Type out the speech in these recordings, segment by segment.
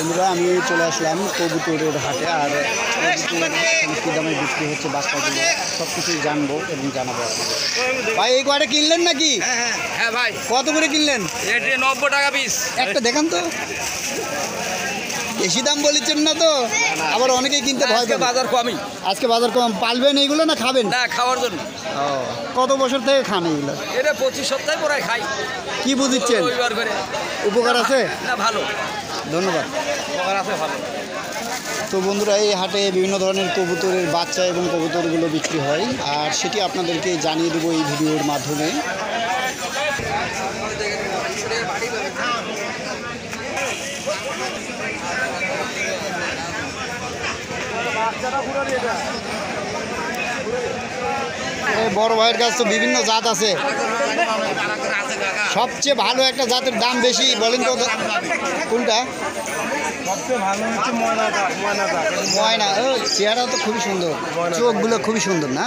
বন্ধুরা আমি চলে আসলাম কবুতরের হাটে। আর কী দামে বিক্রি হচ্ছে বাচ্চাগুলো সব কিছুই জানবো এবং জানাবো। ভাই এই কয়টা কিনলেন নাকি? হ্যাঁ ভাই। কত করে কিনলেন? 90 টাকা পিস। একটা দেখান তো। বেশি দাম বলেছেন না তো? আবার অনেকেই কিনতে ভয় পায়। বাজার কমই। আজকে বাজার কম। পালবেন এইগুলো না খাবেন? না, খাওয়ার জন্য। কত বছর থেকে খান এগুলো? এটা 25 সপ্তাহে পরে খাই। কি বুঝিচ্ছেন? রবিবার করে। উপকার আছে? না, ভালো। ধন্যবাদ। উপকার আছে, ভালো। তো বন্ধুরা এই হাটে বিভিন্ন ধরনের কবুতরের বাচ্চা এবং কবুতরগুলো বিক্রি হয়, আর সেটি আপনাদেরকে জানিয়ে দেবো এই ভিডিওর মাধ্যমে। এই বড় ভাইয়ের কাছে তো বিভিন্ন জাত আছে। সবচেয়ে ভালো একটা জাতের দাম বেশি বলেন তো কোনটা? সবচেয়ে ভালো হচ্ছে ময়না। চেহারা তো খুবই সুন্দর, চোখগুলো খুবই সুন্দর না?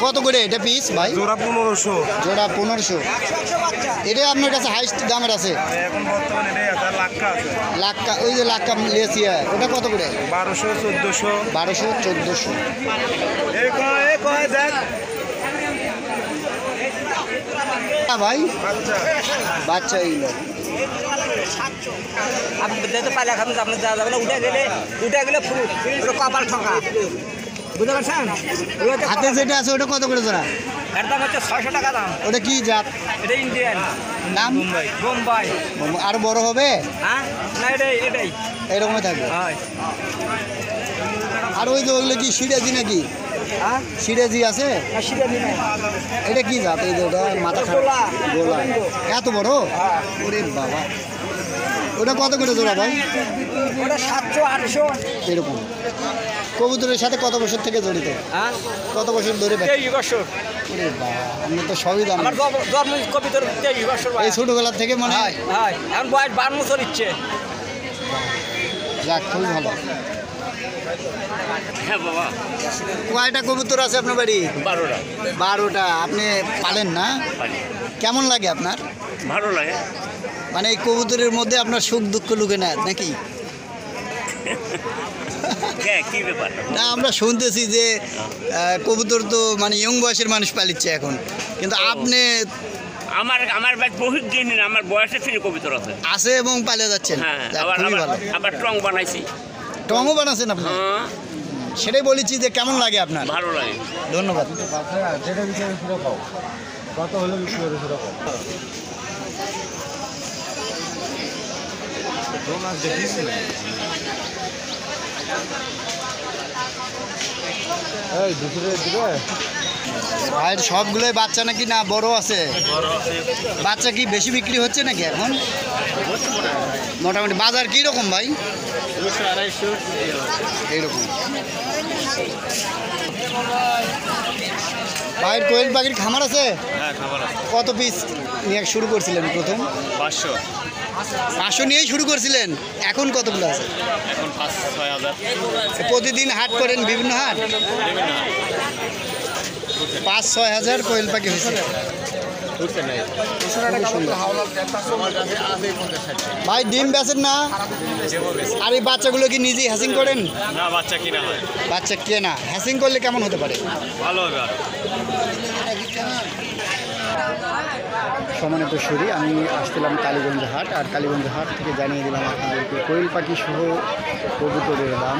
কত করে এটা পিস ভাই? জোড়া 1500। জোড়া 1500। এটাই আপনার কাছে হাইস্ট দামের আছে? এখন বর্তমানে এটাই আছে, লাক্কা আছে। লাক্কা, ওই যে লাক্কা লেসিয়া, ওটা কত করে? 1200, 1400। 1200, 1400। দেখ ভাই আচ্ছা, বাচ্চা এইগুলো আপনি যেতে পারলে এখন আপনি যাওয়া যাবে না। উঠে গেলে পুরো কপাল ঠকা, বুঝতে পারছেন? হাতে যেটা আছে ওটা কত করে জোড়া? এর দাম হচ্ছে 600 টাকা দাম। ওটা কি জাত? এটা ইন্ডিয়ান। নাম? বোম্বাই। আরো বড় হবে? হ্যাঁ, না এটাই এরকমই থাকবে। হয়। আর ওই যে ওগুলো কি সিরাজি নাকি? হ্যাঁ, সিরাজি আছে? এটা কি জাত? এই যে ওটা মাথা গোলা। এত বড়? ওরে বাবা। ওটা কত করে জোড়া ভাই? ওটা 700, 800 এরকম। কবুতরের সাথে কত বছর থেকে জড়িত? হ্যাঁ, কত বছর ধরে? এই বছর। ওরে বাবা, আমি তো সবই জানি। আমার জন্ম কবিতার 23 বছর এই ছোটবেলার থেকে মনে হয়? হয়। এখন বয়স 52 বছর ইচ্ছে। যাক, খুবই ভালো। হ্যাঁ বাবা। কয়টা কবুতর আছে আপনার বাড়ি? 12টা। 12টা। আপনি পালেন না? কেমন লাগে আপনার? ভালো লাগে। মানে এই কবুতরের মধ্যে আপনার সুখ দুঃখ লুকে না নাকি? কি ব্যাপার? না, আমরা শুনতেছি যে কবুতর তো মানে ইয়ং বয়সের মানুষ পালিচ্ছে এখন, কিন্তু আপনি আমার বহুত দিন আমার বয়সে ফিরে কবিতর আছে আছে এবং পালিয়ে যাচ্ছেন। যাক, খুবই ভালো। আবার টং বানাইছি। টঙও বানাচ্ছেন আপনি? সেটাই বলেছি যে কেমন লাগে আপনার? ভালো লাগে। ধন্যবাদ। যেটা বিচারে সেটা পাও, কত হলে বিক্রি করে সেটা পাও। এই দুপুরে দিবে ভাইয়ের সবগুলোই বাচ্চা নাকি না বড় আছে? বাচ্চা কি বেশি বিক্রি হচ্ছে নাকি এখন? মোটামুটি বাজার কি রকম ভাই? 200-250 এইরকম। ভাইয়ের কোয়েল পাখির খামার আছে? হ্যাঁ, খাবার আছে। কত পিস নিয়ে শুরু করছিলেন প্রথম? 500। 500 নিয়েই শুরু করছিলেন? এখন কতগুলো আছে? এখন 5-6 হাজার। প্রতিদিন হাট করেন বিভিন্ন হাট? 5-6 হাজার কোয়েল পাখি হয়েছে। ভাই ডিম বেচেন না? আর এই বাচ্চাগুলো কি নিজেই হ্যাসিং করেন? না, বাচ্চা কিনা হয়। বাচ্চা কেনা। হ্যাসিং করলে কেমন হতে পারে? ভালো হবে আর সম্মানিত সুরি, আমি আসছিলাম কালীগঞ্জ হাট, আর কালীগঞ্জ হাট থেকে জানিয়ে দিলাম আপনাদেরকে কোয়েল পাখি সহ কবুতরের দাম।